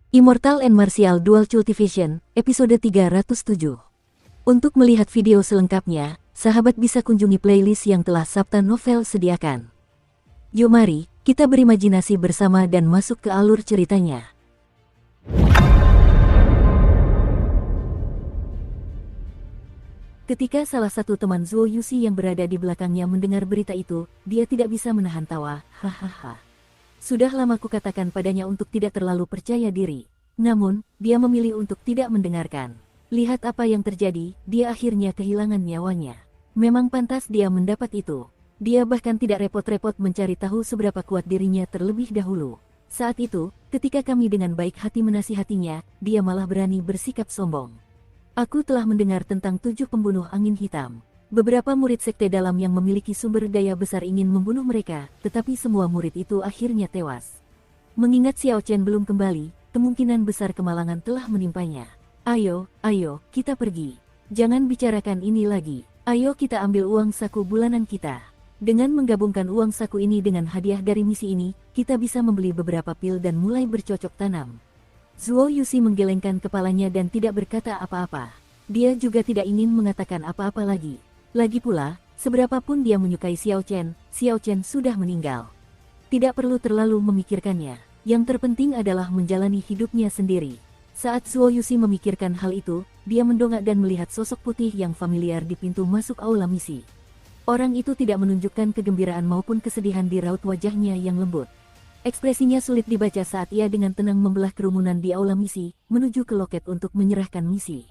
Immortal and Martial Dual Cultivation, episode 307. Untuk melihat video selengkapnya, sahabat bisa kunjungi playlist yang telah Sabta Novel sediakan. Yuk mari, kita berimajinasi bersama dan masuk ke alur ceritanya. Ketika salah satu teman Zuo Yuxi yang berada di belakangnya mendengar berita itu, dia tidak bisa menahan tawa, hahaha. Sudah lama kukatakan padanya untuk tidak terlalu percaya diri. Namun, dia memilih untuk tidak mendengarkan. Lihat apa yang terjadi, dia akhirnya kehilangan nyawanya. Memang pantas dia mendapat itu. Dia bahkan tidak repot-repot mencari tahu seberapa kuat dirinya terlebih dahulu. Saat itu, ketika kami dengan baik hati menasihatinya, dia malah berani bersikap sombong. Aku telah mendengar tentang 7 pembunuh angin hitam. Beberapa murid sekte dalam yang memiliki sumber daya besar ingin membunuh mereka, tetapi semua murid itu akhirnya tewas. Mengingat Xiao Chen belum kembali, kemungkinan besar kemalangan telah menimpanya. Ayo, kita pergi. Jangan bicarakan ini lagi. Ayo kita ambil uang saku bulanan kita. Dengan menggabungkan uang saku ini dengan hadiah dari misi ini, kita bisa membeli beberapa pil dan mulai bercocok tanam. Zuo Yuxi menggelengkan kepalanya dan tidak berkata apa-apa. Dia juga tidak ingin mengatakan apa-apa lagi. Lagi pula, seberapapun dia menyukai Xiao Chen sudah meninggal. Tidak perlu terlalu memikirkannya. Yang terpenting adalah menjalani hidupnya sendiri. Saat Zuo Yuxi memikirkan hal itu, dia mendongak dan melihat sosok putih yang familiar di pintu masuk aula misi. Orang itu tidak menunjukkan kegembiraan maupun kesedihan di raut wajahnya yang lembut. Ekspresinya sulit dibaca saat ia dengan tenang membelah kerumunan di aula misi, menuju ke loket untuk menyerahkan misi.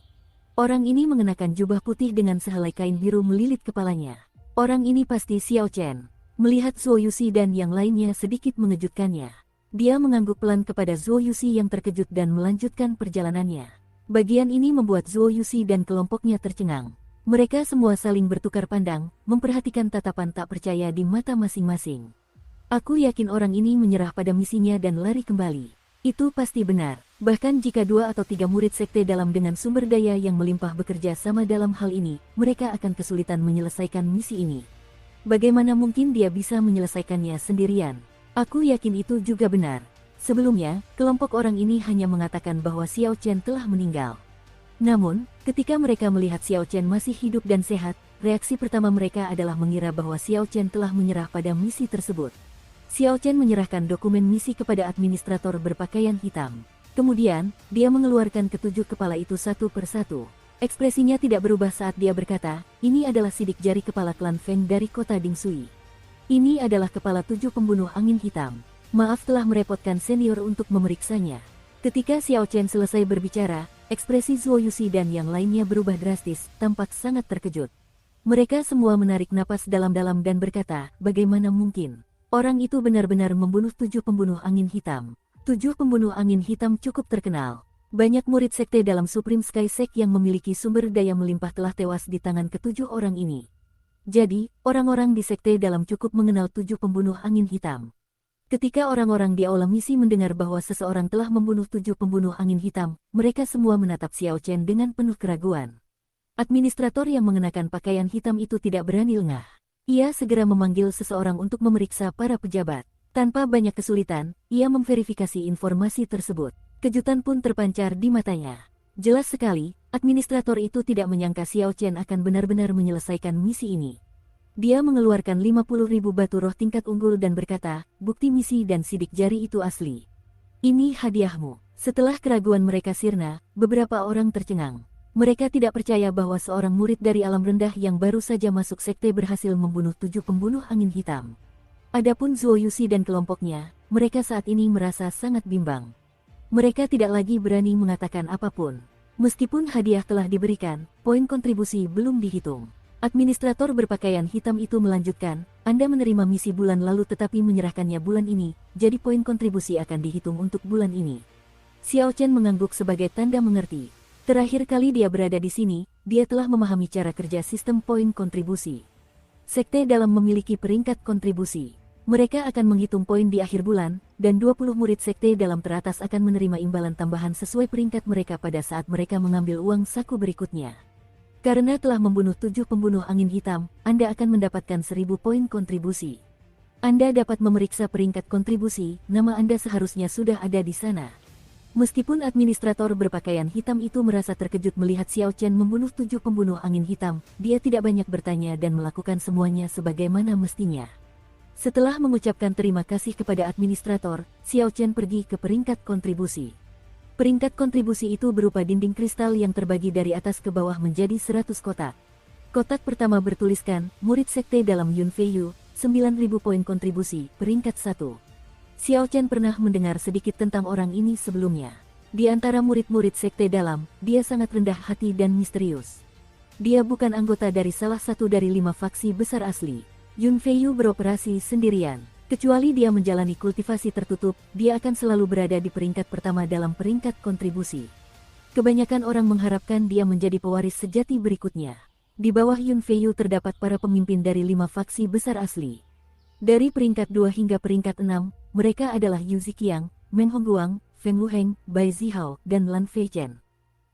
Orang ini mengenakan jubah putih dengan sehelai kain biru melilit kepalanya. Orang ini pasti Xiao Chen. Melihat Zuo Yuxi dan yang lainnya sedikit mengejutkannya. Dia mengangguk pelan kepada Zuo Yuxi yang terkejut dan melanjutkan perjalanannya. Bagian ini membuat Zuo Yuxi dan kelompoknya tercengang. Mereka semua saling bertukar pandang, memperhatikan tatapan tak percaya di mata masing-masing. Aku yakin orang ini menyerah pada misinya dan lari kembali. Itu pasti benar. Bahkan jika 2 atau 3 murid sekte dalam dengan sumber daya yang melimpah bekerja sama dalam hal ini, mereka akan kesulitan menyelesaikan misi ini. Bagaimana mungkin dia bisa menyelesaikannya sendirian? Aku yakin itu juga benar. Sebelumnya, kelompok orang ini hanya mengatakan bahwa Xiao Chen telah meninggal. Namun, ketika mereka melihat Xiao Chen masih hidup dan sehat, reaksi pertama mereka adalah mengira bahwa Xiao Chen telah menyerah pada misi tersebut. Xiao Chen menyerahkan dokumen misi kepada administrator berpakaian hitam. Kemudian, dia mengeluarkan ketujuh kepala itu satu persatu. Ekspresinya tidak berubah saat dia berkata, ini adalah sidik jari kepala klan Feng dari kota Dingsui. Ini adalah kepala 7 pembunuh angin hitam. Maaf telah merepotkan senior untuk memeriksanya. Ketika Xiao Chen selesai berbicara, ekspresi Zuo Yuxi dan yang lainnya berubah drastis, tampak sangat terkejut. Mereka semua menarik napas dalam-dalam dan berkata, bagaimana mungkin? Orang itu benar-benar membunuh 7 pembunuh angin hitam. 7 pembunuh angin hitam cukup terkenal. Banyak murid sekte dalam Supreme Sky Sect yang memiliki sumber daya melimpah telah tewas di tangan ke-7 orang ini. Jadi, orang-orang di sekte dalam cukup mengenal 7 pembunuh angin hitam. Ketika orang-orang di aula misi mendengar bahwa seseorang telah membunuh 7 pembunuh angin hitam, mereka semua menatap Xiao Chen dengan penuh keraguan. Administrator yang mengenakan pakaian hitam itu tidak berani lengah. Ia segera memanggil seseorang untuk memeriksa para pejabat. Tanpa banyak kesulitan, ia memverifikasi informasi tersebut. Kejutan pun terpancar di matanya. Jelas sekali, administrator itu tidak menyangka Xiao Chen akan benar-benar menyelesaikan misi ini. Dia mengeluarkan 50.000 batu roh tingkat unggul dan berkata, bukti misi dan sidik jari itu asli. Ini hadiahmu. Setelah keraguan mereka sirna, beberapa orang tercengang. Mereka tidak percaya bahwa seorang murid dari alam rendah yang baru saja masuk sekte berhasil membunuh 7 pembunuh angin hitam. Adapun Zuo Yuxi dan kelompoknya, mereka saat ini merasa sangat bimbang. Mereka tidak lagi berani mengatakan apapun. Meskipun hadiah telah diberikan, poin kontribusi belum dihitung. Administrator berpakaian hitam itu melanjutkan, Anda menerima misi bulan lalu tetapi menyerahkannya bulan ini, jadi poin kontribusi akan dihitung untuk bulan ini. Xiao Chen mengangguk sebagai tanda mengerti. Terakhir kali dia berada di sini, dia telah memahami cara kerja sistem poin kontribusi. Sekte dalam memiliki peringkat kontribusi. Mereka akan menghitung poin di akhir bulan, dan 20 murid sekte dalam teratas akan menerima imbalan tambahan sesuai peringkat mereka pada saat mereka mengambil uang saku berikutnya. Karena telah membunuh 7 pembunuh angin hitam, Anda akan mendapatkan 1000 poin kontribusi. Anda dapat memeriksa peringkat kontribusi, nama Anda seharusnya sudah ada di sana. Meskipun administrator berpakaian hitam itu merasa terkejut melihat Xiao Chen membunuh 7 pembunuh angin hitam, dia tidak banyak bertanya dan melakukan semuanya sebagaimana mestinya. Setelah mengucapkan terima kasih kepada administrator, Xiao Chen pergi ke peringkat kontribusi. Peringkat kontribusi itu berupa dinding kristal yang terbagi dari atas ke bawah menjadi 100 kotak. Kotak pertama bertuliskan, murid sekte dalam Yun Feiyu, 9.000 poin kontribusi, peringkat 1. Xiao Chen pernah mendengar sedikit tentang orang ini sebelumnya. Di antara murid-murid sekte dalam, dia sangat rendah hati dan misterius. Dia bukan anggota dari salah satu dari 5 faksi besar asli. Yun Feiyu beroperasi sendirian. Kecuali dia menjalani kultivasi tertutup, dia akan selalu berada di peringkat pertama dalam peringkat kontribusi. Kebanyakan orang mengharapkan dia menjadi pewaris sejati berikutnya. Di bawah Yun Feiyu terdapat para pemimpin dari 5 faksi besar asli. Dari peringkat 2 hingga peringkat 6, mereka adalah Yu Ziqiang, Meng Hongguang, Feng Wuheng, Bai Zihao, dan Lan Feichen.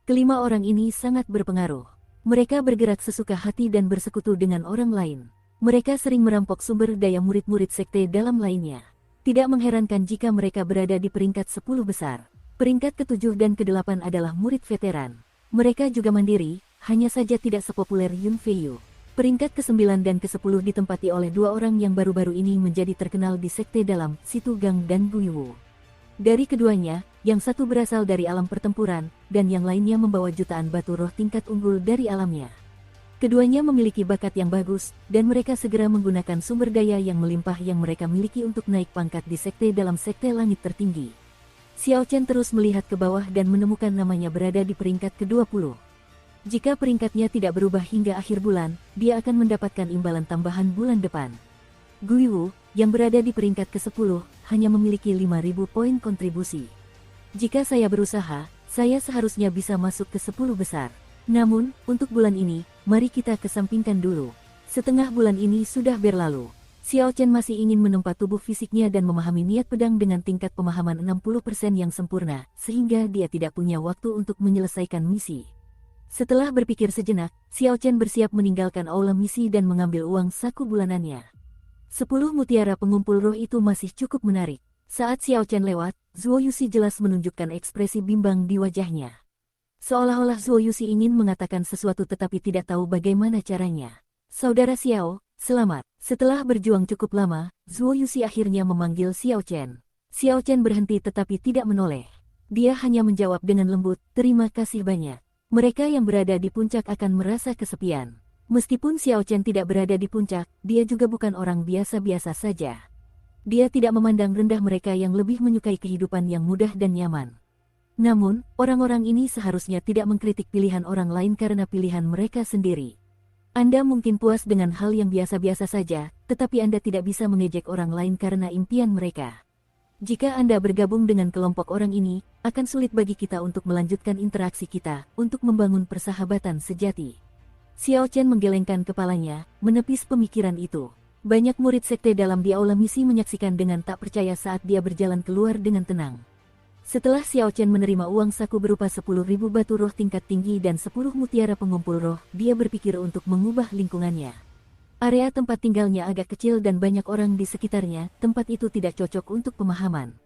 Kelima orang ini sangat berpengaruh. Mereka bergerak sesuka hati dan bersekutu dengan orang lain. Mereka sering merampok sumber daya murid-murid sekte dalam lainnya. Tidak mengherankan jika mereka berada di peringkat 10 besar. Peringkat ke-7 dan ke-8 adalah murid veteran. Mereka juga mandiri, hanya saja tidak sepopuler Yun Feiyu. Peringkat ke-9 dan ke-10 ditempati oleh 2 orang yang baru-baru ini menjadi terkenal di sekte dalam, Situ Gang dan Guiwu. Dari keduanya, yang satu berasal dari alam pertempuran, dan yang lainnya membawa jutaan batu roh tingkat unggul dari alamnya. Keduanya memiliki bakat yang bagus, dan mereka segera menggunakan sumber daya yang melimpah yang mereka miliki untuk naik pangkat di sekte dalam sekte langit tertinggi. Xiao Chen terus melihat ke bawah dan menemukan namanya berada di peringkat ke-20. Jika peringkatnya tidak berubah hingga akhir bulan, dia akan mendapatkan imbalan tambahan bulan depan. Guiwu, yang berada di peringkat ke-10, hanya memiliki 5.000 poin kontribusi. Jika saya berusaha, saya seharusnya bisa masuk ke 10 besar. Namun, untuk bulan ini, mari kita kesampingkan dulu. Setengah bulan ini sudah berlalu. Xiao Chen masih ingin menempa tubuh fisiknya dan memahami niat pedang dengan tingkat pemahaman 60% yang sempurna, sehingga dia tidak punya waktu untuk menyelesaikan misi. Setelah berpikir sejenak, Xiao Chen bersiap meninggalkan aula misi dan mengambil uang saku bulanannya. 10 mutiara pengumpul roh itu masih cukup menarik. Saat Xiao Chen lewat, Zuo Yuxi jelas menunjukkan ekspresi bimbang di wajahnya. Seolah-olah Zuo Yuxi ingin mengatakan sesuatu tetapi tidak tahu bagaimana caranya. Saudara Xiao, selamat. Setelah berjuang cukup lama, Zuo Yuxi akhirnya memanggil Xiao Chen. Xiao Chen berhenti tetapi tidak menoleh. Dia hanya menjawab dengan lembut, terima kasih banyak. Mereka yang berada di puncak akan merasa kesepian. Meskipun Xiao Chen tidak berada di puncak, dia juga bukan orang biasa-biasa saja. Dia tidak memandang rendah mereka yang lebih menyukai kehidupan yang mudah dan nyaman. Namun, orang-orang ini seharusnya tidak mengkritik pilihan orang lain karena pilihan mereka sendiri. Anda mungkin puas dengan hal yang biasa-biasa saja, tetapi Anda tidak bisa mengejek orang lain karena impian mereka. Jika Anda bergabung dengan kelompok orang ini, akan sulit bagi kita untuk melanjutkan interaksi kita, untuk membangun persahabatan sejati. Xiao Chen menggelengkan kepalanya, menepis pemikiran itu. Banyak murid sekte dalam di aula misi menyaksikan dengan tak percaya saat dia berjalan keluar dengan tenang. Setelah Xiao Chen menerima uang saku berupa 10.000 batu roh tingkat tinggi dan 10 mutiara pengumpul roh, dia berpikir untuk mengubah lingkungannya. Area tempat tinggalnya agak kecil dan banyak orang di sekitarnya, tempat itu tidak cocok untuk pemahaman.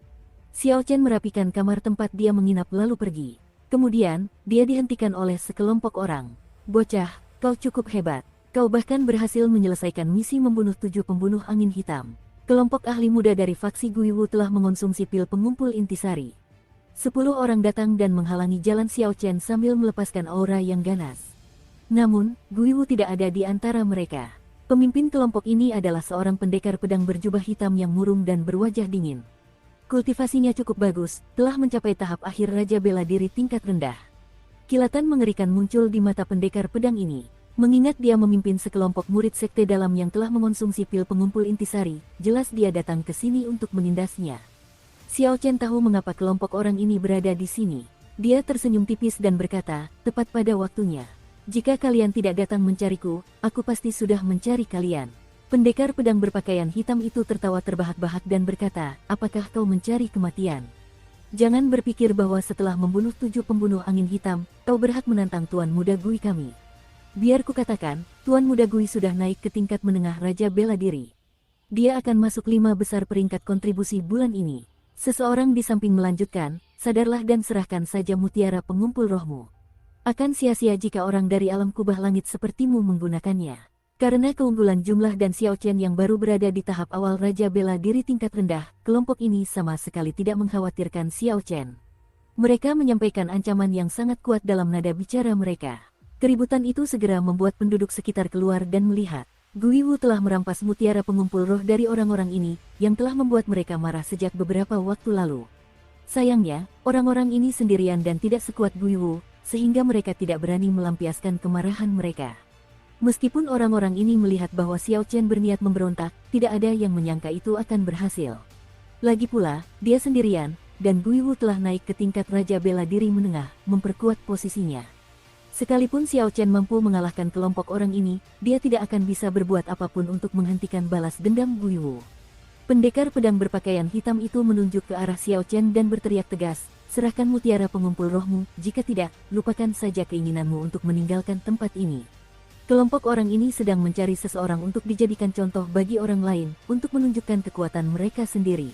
Xiao Chen merapikan kamar tempat dia menginap lalu pergi. Kemudian, dia dihentikan oleh sekelompok orang. Bocah, kau cukup hebat. Kau bahkan berhasil menyelesaikan misi membunuh 7 pembunuh angin hitam. Kelompok ahli muda dari faksi Guiwu telah mengonsumsi pil pengumpul intisari. 10 orang datang dan menghalangi jalan Xiao Chen sambil melepaskan aura yang ganas. Namun, Guiwu tidak ada di antara mereka. Pemimpin kelompok ini adalah seorang pendekar pedang berjubah hitam yang murung dan berwajah dingin. Kultivasinya cukup bagus, telah mencapai tahap akhir Raja Bela Diri tingkat rendah. Kilatan mengerikan muncul di mata pendekar pedang ini. Mengingat dia memimpin sekelompok murid sekte dalam yang telah mengonsumsi pil pengumpul intisari, jelas dia datang ke sini untuk menindasnya. Xiao Chen tahu mengapa kelompok orang ini berada di sini. Dia tersenyum tipis dan berkata, tepat pada waktunya. Jika kalian tidak datang mencariku, aku pasti sudah mencari kalian. Pendekar pedang berpakaian hitam itu tertawa terbahak-bahak dan berkata, apakah kau mencari kematian? Jangan berpikir bahwa setelah membunuh 7 pembunuh angin hitam, kau berhak menantang Tuan Muda Gui kami. Biar kukatakan, Tuan Muda Gui sudah naik ke tingkat menengah Raja Bela Diri. Dia akan masuk 5 besar peringkat kontribusi bulan ini. Seseorang di samping melanjutkan, sadarlah dan serahkan saja mutiara pengumpul rohmu. Akan sia-sia jika orang dari alam kubah langit sepertimu menggunakannya. Karena keunggulan jumlah dan Xiao Chen yang baru berada di tahap awal Raja Bela Diri tingkat rendah, kelompok ini sama sekali tidak mengkhawatirkan Xiao Chen. Mereka menyampaikan ancaman yang sangat kuat dalam nada bicara mereka. Keributan itu segera membuat penduduk sekitar keluar dan melihat. Gui Wu telah merampas mutiara pengumpul roh dari orang-orang ini, yang telah membuat mereka marah sejak beberapa waktu lalu. Sayangnya, orang-orang ini sendirian dan tidak sekuat Gui Wu, sehingga mereka tidak berani melampiaskan kemarahan mereka. Meskipun orang-orang ini melihat bahwa Xiao Chen berniat memberontak, tidak ada yang menyangka itu akan berhasil. Lagi pula, dia sendirian, dan Gui Wu telah naik ke tingkat Raja Bela Diri Menengah, memperkuat posisinya. Sekalipun Xiao Chen mampu mengalahkan kelompok orang ini, dia tidak akan bisa berbuat apapun untuk menghentikan balas dendam Gui Wu. Pendekar pedang berpakaian hitam itu menunjuk ke arah Xiao Chen dan berteriak tegas, serahkan mutiara pengumpul rohmu, jika tidak, lupakan saja keinginanmu untuk meninggalkan tempat ini. Kelompok orang ini sedang mencari seseorang untuk dijadikan contoh bagi orang lain, untuk menunjukkan kekuatan mereka sendiri.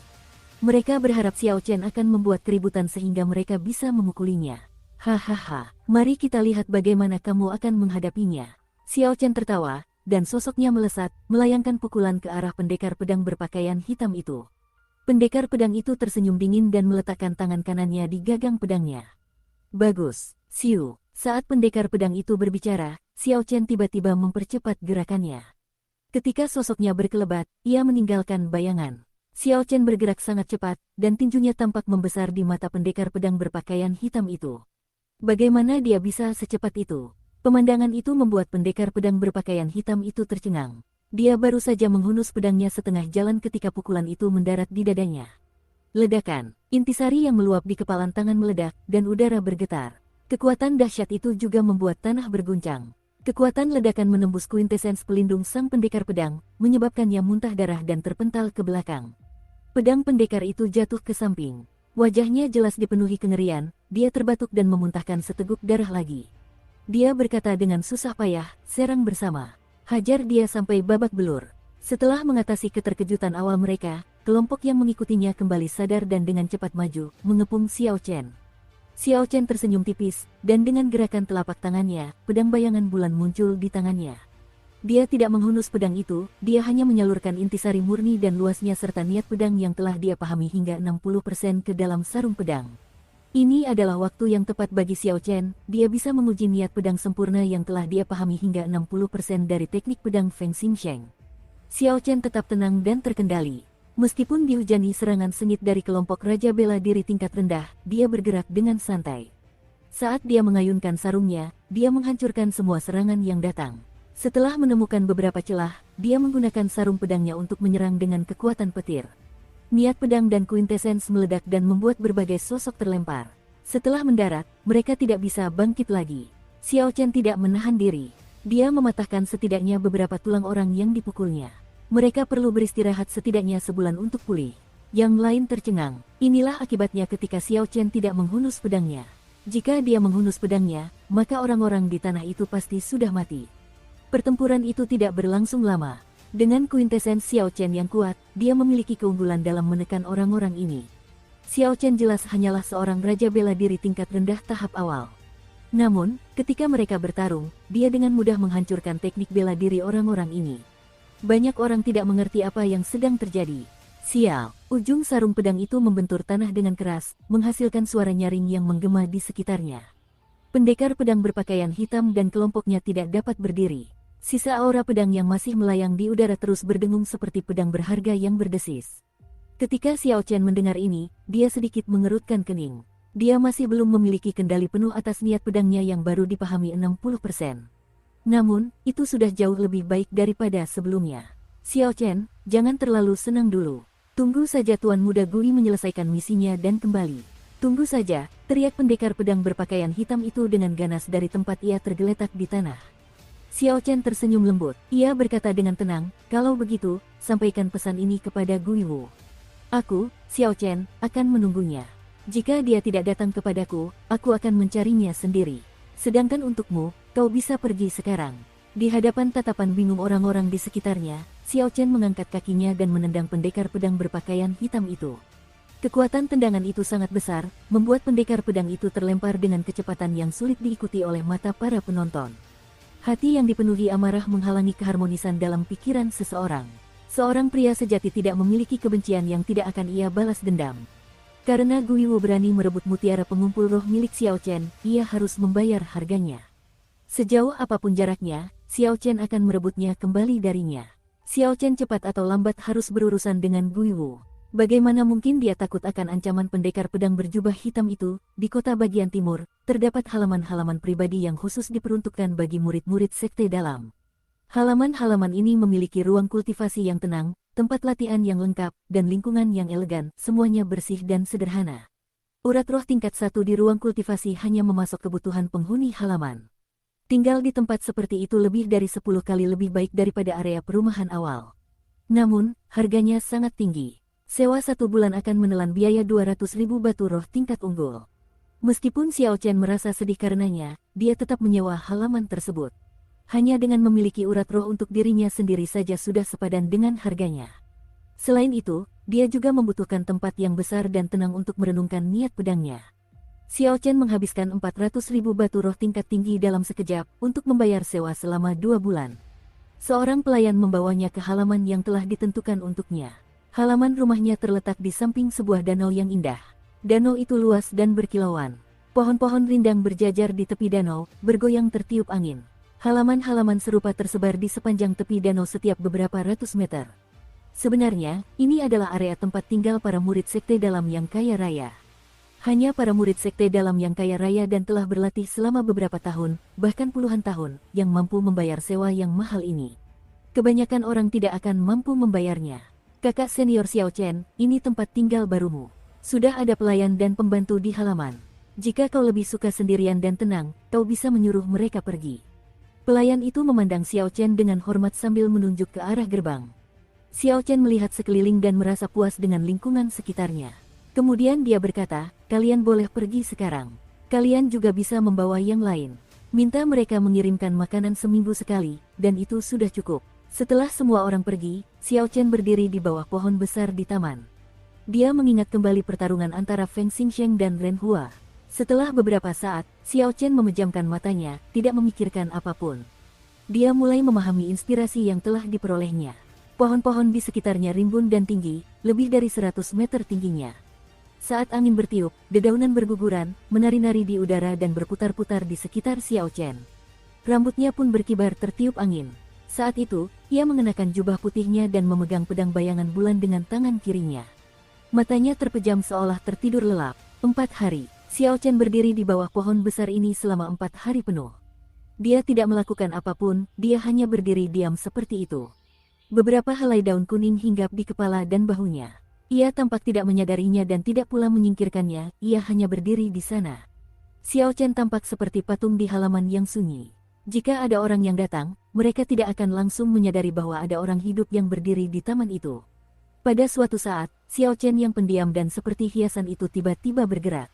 Mereka berharap Xiao Chen akan membuat keributan sehingga mereka bisa memukulinya. Hahaha, mari kita lihat bagaimana kamu akan menghadapinya. Xiao Chen tertawa, dan sosoknya melesat, melayangkan pukulan ke arah pendekar pedang berpakaian hitam itu. Pendekar pedang itu tersenyum dingin dan meletakkan tangan kanannya di gagang pedangnya. Bagus, Xiu. Saat pendekar pedang itu berbicara, Xiao Chen tiba-tiba mempercepat gerakannya. Ketika sosoknya berkelebat, ia meninggalkan bayangan. Xiao Chen bergerak sangat cepat, dan tinjunya tampak membesar di mata pendekar pedang berpakaian hitam itu. Bagaimana dia bisa secepat itu? Pemandangan itu membuat pendekar pedang berpakaian hitam itu tercengang. Dia baru saja menghunus pedangnya setengah jalan ketika pukulan itu mendarat di dadanya. Ledakan, intisari yang meluap di kepalan tangan meledak, dan udara bergetar. Kekuatan dahsyat itu juga membuat tanah berguncang. Kekuatan ledakan menembus kuintesens pelindung sang pendekar pedang, menyebabkannya muntah darah dan terpental ke belakang. Pedang pendekar itu jatuh ke samping. Wajahnya jelas dipenuhi kengerian, dia terbatuk dan memuntahkan seteguk darah lagi. Dia berkata dengan susah payah, serang bersama. Hajar dia sampai babak belur. Setelah mengatasi keterkejutan awal mereka, kelompok yang mengikutinya kembali sadar dan dengan cepat maju, mengepung Xiao Chen. Xiao Chen tersenyum tipis, dan dengan gerakan telapak tangannya, pedang bayangan bulan muncul di tangannya. Dia tidak menghunus pedang itu, dia hanya menyalurkan intisari murni dan luasnya serta niat pedang yang telah dia pahami hingga 60% ke dalam sarung pedang. Ini adalah waktu yang tepat bagi Xiao Chen, dia bisa menguji niat pedang sempurna yang telah dia pahami hingga 60% dari teknik pedang Feng Xingsheng. Xiao Chen tetap tenang dan terkendali. Meskipun dihujani serangan sengit dari kelompok Raja Bela Diri tingkat rendah, dia bergerak dengan santai. Saat dia mengayunkan sarungnya, dia menghancurkan semua serangan yang datang. Setelah menemukan beberapa celah, dia menggunakan sarung pedangnya untuk menyerang dengan kekuatan petir. Niat pedang dan kuintesens meledak dan membuat berbagai sosok terlempar. Setelah mendarat, mereka tidak bisa bangkit lagi. Xiao Chen tidak menahan diri. Dia mematahkan setidaknya beberapa tulang orang yang dipukulnya. Mereka perlu beristirahat setidaknya sebulan untuk pulih. Yang lain tercengang. Inilah akibatnya ketika Xiao Chen tidak menghunus pedangnya. Jika dia menghunus pedangnya, maka orang-orang di tanah itu pasti sudah mati. Pertempuran itu tidak berlangsung lama. Dengan kuintesens Xiao Chen yang kuat, dia memiliki keunggulan dalam menekan orang-orang ini. Xiao Chen jelas hanyalah seorang raja bela diri tingkat rendah tahap awal. Namun, ketika mereka bertarung, dia dengan mudah menghancurkan teknik bela diri orang-orang ini. Banyak orang tidak mengerti apa yang sedang terjadi. Sial, ujung sarung pedang itu membentur tanah dengan keras, menghasilkan suara nyaring yang menggema di sekitarnya. Pendekar pedang berpakaian hitam dan kelompoknya tidak dapat berdiri. Sisa aura pedang yang masih melayang di udara terus berdengung seperti pedang berharga yang berdesis. Ketika Xiao Chen mendengar ini, dia sedikit mengerutkan kening. Dia masih belum memiliki kendali penuh atas niat pedangnya yang baru dipahami 60%. Namun, itu sudah jauh lebih baik daripada sebelumnya. Xiao Chen, jangan terlalu senang dulu. Tunggu saja Tuan Muda Gui menyelesaikan misinya dan kembali. Tunggu saja, teriak pendekar pedang berpakaian hitam itu dengan ganas dari tempat ia tergeletak di tanah. Xiao Chen tersenyum lembut. Ia berkata dengan tenang, kalau begitu, sampaikan pesan ini kepada Gui Wu. Aku, Xiao Chen, akan menunggunya. Jika dia tidak datang kepadaku, aku akan mencarinya sendiri. Sedangkan untukmu, kau bisa pergi sekarang. Di hadapan tatapan bingung orang-orang di sekitarnya, Xiao Chen mengangkat kakinya dan menendang pendekar pedang berpakaian hitam itu. Kekuatan tendangan itu sangat besar, membuat pendekar pedang itu terlempar dengan kecepatan yang sulit diikuti oleh mata para penonton. Hati yang dipenuhi amarah menghalangi keharmonisan dalam pikiran seseorang. Seorang pria sejati tidak memiliki kebencian yang tidak akan ia balas dendam. Karena Guiwu berani merebut mutiara pengumpul roh milik Xiao Chen, ia harus membayar harganya. Sejauh apapun jaraknya, Xiao Chen akan merebutnya kembali darinya. Xiao Chen cepat atau lambat harus berurusan dengan Guiwu. Bagaimana mungkin dia takut akan ancaman pendekar pedang berjubah hitam itu? Di kota bagian timur, terdapat halaman-halaman pribadi yang khusus diperuntukkan bagi murid-murid sekte dalam. Halaman-halaman ini memiliki ruang kultivasi yang tenang, tempat latihan yang lengkap, dan lingkungan yang elegan, semuanya bersih dan sederhana. Urat roh tingkat 1 di ruang kultivasi hanya memasok kebutuhan penghuni halaman. Tinggal di tempat seperti itu lebih dari 10 kali lebih baik daripada area perumahan awal. Namun, harganya sangat tinggi. Sewa 1 bulan akan menelan biaya 200.000 batu roh tingkat unggul. Meskipun Xiao Chen merasa sedih karenanya, dia tetap menyewa halaman tersebut. Hanya dengan memiliki urat roh untuk dirinya sendiri saja sudah sepadan dengan harganya. Selain itu, dia juga membutuhkan tempat yang besar dan tenang untuk merenungkan niat pedangnya. Xiao Chen menghabiskan 400.000 batu roh tingkat tinggi dalam sekejap untuk membayar sewa selama 2 bulan. Seorang pelayan membawanya ke halaman yang telah ditentukan untuknya. Halaman rumahnya terletak di samping sebuah danau yang indah. Danau itu luas dan berkilauan. Pohon-pohon rindang berjajar di tepi danau, bergoyang tertiup angin. Halaman-halaman serupa tersebar di sepanjang tepi danau setiap beberapa ratus meter. Sebenarnya, ini adalah area tempat tinggal para murid sekte dalam yang kaya raya. Hanya para murid sekte dalam yang kaya raya dan telah berlatih selama beberapa tahun, bahkan puluhan tahun, yang mampu membayar sewa yang mahal ini. Kebanyakan orang tidak akan mampu membayarnya. Kakak senior Xiao Chen, ini tempat tinggal barumu. Sudah ada pelayan dan pembantu di halaman. Jika kau lebih suka sendirian dan tenang, kau bisa menyuruh mereka pergi. Pelayan itu memandang Xiao Chen dengan hormat sambil menunjuk ke arah gerbang. Xiao Chen melihat sekeliling dan merasa puas dengan lingkungan sekitarnya. Kemudian dia berkata, kalian boleh pergi sekarang. Kalian juga bisa membawa yang lain. Minta mereka mengirimkan makanan seminggu sekali, dan itu sudah cukup. Setelah semua orang pergi, Xiao Chen berdiri di bawah pohon besar di taman. Dia mengingat kembali pertarungan antara Feng Xingsheng dan Ren Hua. Setelah beberapa saat, Xiao Chen memejamkan matanya, tidak memikirkan apapun. Dia mulai memahami inspirasi yang telah diperolehnya. Pohon-pohon di sekitarnya rimbun dan tinggi, lebih dari 100 meter tingginya. Saat angin bertiup, dedaunan berguguran, menari-nari di udara dan berputar-putar di sekitar Xiao Chen. Rambutnya pun berkibar tertiup angin. Saat itu, ia mengenakan jubah putihnya dan memegang pedang bayangan bulan dengan tangan kirinya. Matanya terpejam seolah tertidur lelap. 4 hari, Xiao Chen berdiri di bawah pohon besar ini selama 4 hari penuh. Dia tidak melakukan apapun, dia hanya berdiri diam seperti itu. Beberapa helai daun kuning hinggap di kepala dan bahunya. Ia tampak tidak menyadarinya dan tidak pula menyingkirkannya, ia hanya berdiri di sana. Xiao Chen tampak seperti patung di halaman yang sunyi. Jika ada orang yang datang, mereka tidak akan langsung menyadari bahwa ada orang hidup yang berdiri di taman itu. Pada suatu saat, Xiao Chen yang pendiam dan seperti hiasan itu tiba-tiba bergerak.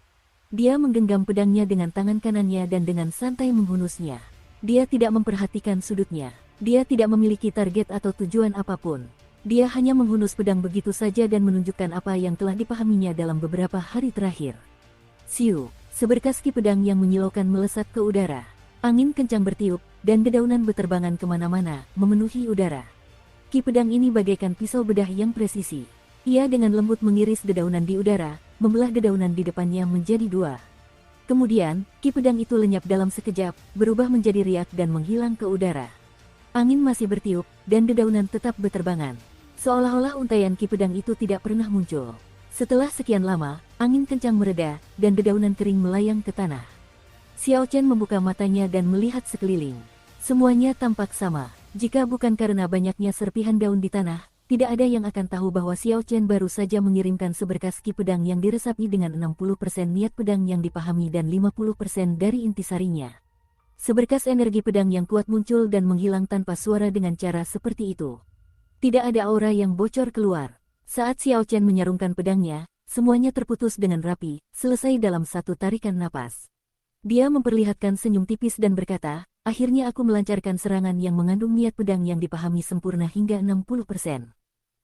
Dia menggenggam pedangnya dengan tangan kanannya dan dengan santai menghunusnya. Dia tidak memperhatikan sudutnya. Dia tidak memiliki target atau tujuan apapun. Dia hanya menghunus pedang begitu saja dan menunjukkan apa yang telah dipahaminya dalam beberapa hari terakhir. Siu, seberkas ki pedang yang menyilaukan melesat ke udara. Angin kencang bertiup, dan dedaunan beterbangan kemana-mana, memenuhi udara. Ki pedang ini bagaikan pisau bedah yang presisi. Ia dengan lembut mengiris dedaunan di udara, membelah dedaunan di depannya menjadi 2. Kemudian, ki pedang itu lenyap dalam sekejap, berubah menjadi riak dan menghilang ke udara. Angin masih bertiup, dan dedaunan tetap beterbangan. Seolah-olah untaian ki pedang itu tidak pernah muncul. Setelah sekian lama, angin kencang mereda, dan dedaunan kering melayang ke tanah. Xiao Chen membuka matanya dan melihat sekeliling. Semuanya tampak sama. Jika bukan karena banyaknya serpihan daun di tanah, tidak ada yang akan tahu bahwa Xiao Chen baru saja mengirimkan seberkas ki pedang yang diresapi dengan 60% niat pedang yang dipahami dan 50% dari intisarinya. Seberkas energi pedang yang kuat muncul dan menghilang tanpa suara dengan cara seperti itu. Tidak ada aura yang bocor keluar. Saat Xiao Chen menyarungkan pedangnya, semuanya terputus dengan rapi, selesai dalam satu tarikan napas. Dia memperlihatkan senyum tipis dan berkata, akhirnya aku melancarkan serangan yang mengandung niat pedang yang dipahami sempurna hingga 60%.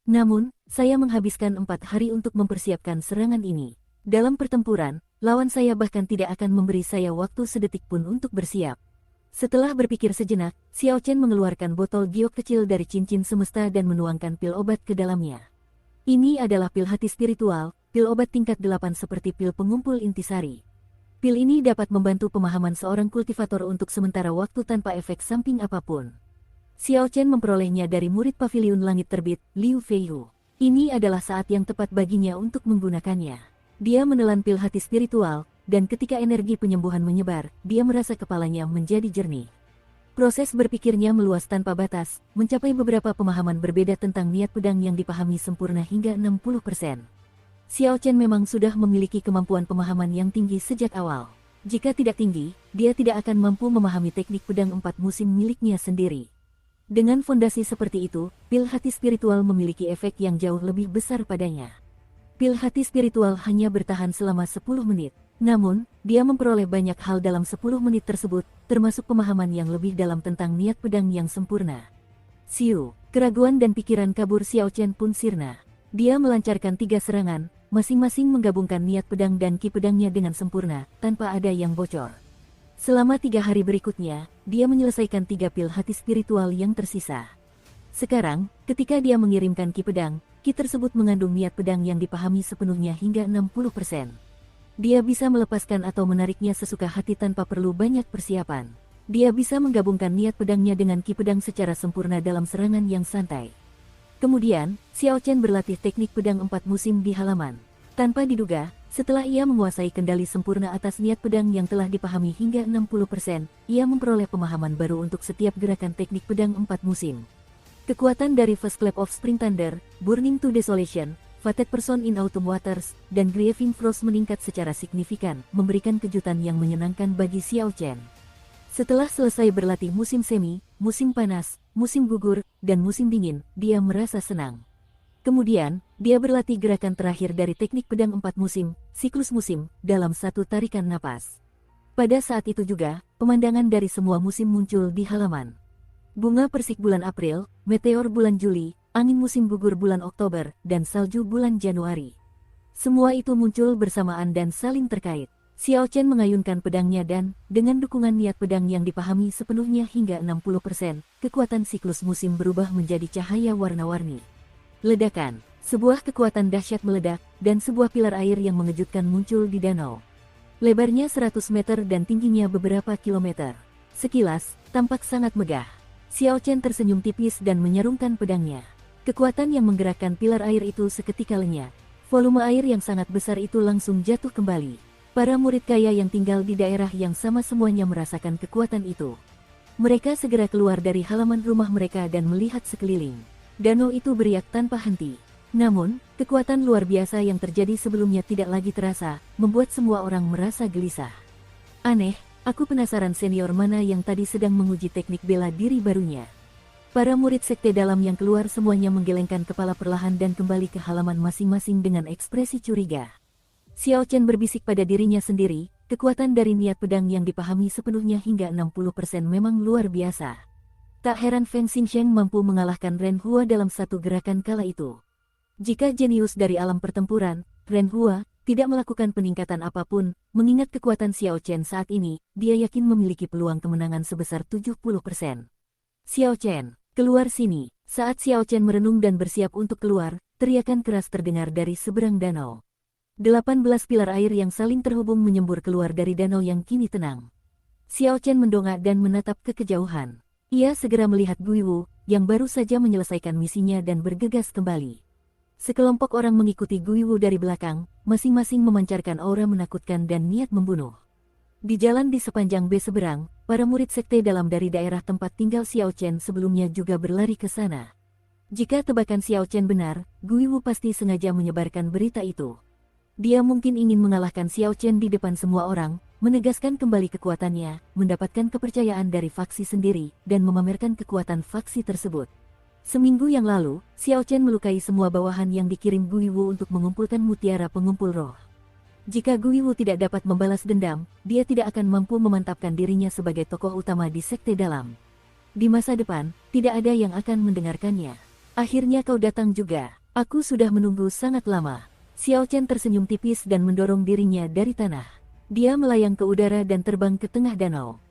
Namun, saya menghabiskan 4 hari untuk mempersiapkan serangan ini. Dalam pertempuran, lawan saya bahkan tidak akan memberi saya waktu sedetik pun untuk bersiap. Setelah berpikir sejenak, Xiao Chen mengeluarkan botol giok kecil dari cincin semesta dan menuangkan pil obat ke dalamnya. Ini adalah pil hati spiritual, pil obat tingkat 8 seperti pil pengumpul intisari. Pil ini dapat membantu pemahaman seorang kultivator untuk sementara waktu tanpa efek samping apapun. Xiao Chen memperolehnya dari murid Paviliun Langit Terbit, Liu Feiyu. Ini adalah saat yang tepat baginya untuk menggunakannya. Dia menelan pil hati spiritual, dan ketika energi penyembuhan menyebar, dia merasa kepalanya menjadi jernih. Proses berpikirnya meluas tanpa batas, mencapai beberapa pemahaman berbeda tentang niat pedang yang dipahami sempurna hingga 60%. Xiao Chen memang sudah memiliki kemampuan pemahaman yang tinggi sejak awal. Jika tidak tinggi, dia tidak akan mampu memahami teknik pedang 4 musim miliknya sendiri. Dengan fondasi seperti itu, pil hati spiritual memiliki efek yang jauh lebih besar padanya. Pil hati spiritual hanya bertahan selama 10 menit. Namun, dia memperoleh banyak hal dalam 10 menit tersebut, termasuk pemahaman yang lebih dalam tentang niat pedang yang sempurna. Siu, keraguan dan pikiran kabur Xiao Chen pun sirna. Dia melancarkan 3 serangan, masing-masing menggabungkan niat pedang dan ki pedangnya dengan sempurna, tanpa ada yang bocor. Selama 3 hari berikutnya, dia menyelesaikan 3 pil hati spiritual yang tersisa. Sekarang, ketika dia mengirimkan ki pedang, ki tersebut mengandung niat pedang yang dipahami sepenuhnya hingga 60%. Dia bisa melepaskan atau menariknya sesuka hati tanpa perlu banyak persiapan. Dia bisa menggabungkan niat pedangnya dengan ki pedang secara sempurna dalam serangan yang santai. Kemudian, Xiao Chen berlatih teknik pedang 4 musim di halaman. Tanpa diduga, setelah ia menguasai kendali sempurna atas niat pedang yang telah dipahami hingga 60%, ia memperoleh pemahaman baru untuk setiap gerakan teknik pedang 4 musim. Kekuatan dari First Clap of Spring Thunder, Burning to Desolation, Fated Person in Autumn Waters, dan Grieving Frost meningkat secara signifikan, memberikan kejutan yang menyenangkan bagi Xiao Chen. Setelah selesai berlatih musim semi, musim panas, musim gugur, dan musim dingin, dia merasa senang. Kemudian, dia berlatih gerakan terakhir dari teknik pedang 4 musim, siklus musim, dalam satu tarikan napas. Pada saat itu juga, pemandangan dari semua musim muncul di halaman. Bunga persik bulan April, meteor bulan Juli, angin musim gugur bulan Oktober, dan salju bulan Januari. Semua itu muncul bersamaan dan saling terkait. Xiao Chen mengayunkan pedangnya dan, dengan dukungan niat pedang yang dipahami sepenuhnya hingga 60%, kekuatan siklus musim berubah menjadi cahaya warna-warni. Ledakan, sebuah kekuatan dahsyat meledak, dan sebuah pilar air yang mengejutkan muncul di danau. Lebarnya 100 meter dan tingginya beberapa kilometer. Sekilas, tampak sangat megah. Xiao Chen tersenyum tipis dan menyarungkan pedangnya. Kekuatan yang menggerakkan pilar air itu seketika lenyap. Volume air yang sangat besar itu langsung jatuh kembali. Para murid kaya yang tinggal di daerah yang sama semuanya merasakan kekuatan itu. Mereka segera keluar dari halaman rumah mereka dan melihat sekeliling. Danau itu beriak tanpa henti. Namun, kekuatan luar biasa yang terjadi sebelumnya tidak lagi terasa, membuat semua orang merasa gelisah. Aneh, aku penasaran senior mana yang tadi sedang menguji teknik bela diri barunya. Para murid sekte dalam yang keluar semuanya menggelengkan kepala perlahan dan kembali ke halaman masing-masing dengan ekspresi curiga. Xiao Chen berbisik pada dirinya sendiri, kekuatan dari niat pedang yang dipahami sepenuhnya hingga 60% memang luar biasa. Tak heran Feng Xingsheng mampu mengalahkan Ren Hua dalam satu gerakan kala itu. Jika jenius dari alam pertempuran, Ren Hua, tidak melakukan peningkatan apapun, mengingat kekuatan Xiao Chen saat ini, dia yakin memiliki peluang kemenangan sebesar 70%. Xiao Chen, keluar sini. Saat Xiao Chen merenung dan bersiap untuk keluar, teriakan keras terdengar dari seberang danau. 18 pilar air yang saling terhubung menyembur keluar dari danau yang kini tenang. Xiao Chen mendongak dan menatap ke kejauhan. Ia segera melihat Gui Wu, yang baru saja menyelesaikan misinya dan bergegas kembali. Sekelompok orang mengikuti Gui Wu dari belakang, masing-masing memancarkan aura menakutkan dan niat membunuh. Di jalan di sepanjang B seberang, para murid sekte dalam dari daerah tempat tinggal Xiao Chen sebelumnya juga berlari ke sana. Jika tebakan Xiao Chen benar, Gui Wu pasti sengaja menyebarkan berita itu. Dia mungkin ingin mengalahkan Xiao Chen di depan semua orang, menegaskan kembali kekuatannya, mendapatkan kepercayaan dari faksi sendiri, dan memamerkan kekuatan faksi tersebut. Seminggu yang lalu, Xiao Chen melukai semua bawahan yang dikirim Gui Wu untuk mengumpulkan mutiara pengumpul roh. Jika Gui Wu tidak dapat membalas dendam, dia tidak akan mampu memantapkan dirinya sebagai tokoh utama di sekte dalam. Di masa depan, tidak ada yang akan mendengarkannya. Akhirnya kau datang juga. Aku sudah menunggu sangat lama. Xiao Chen tersenyum tipis dan mendorong dirinya dari tanah. Dia melayang ke udara dan terbang ke tengah danau.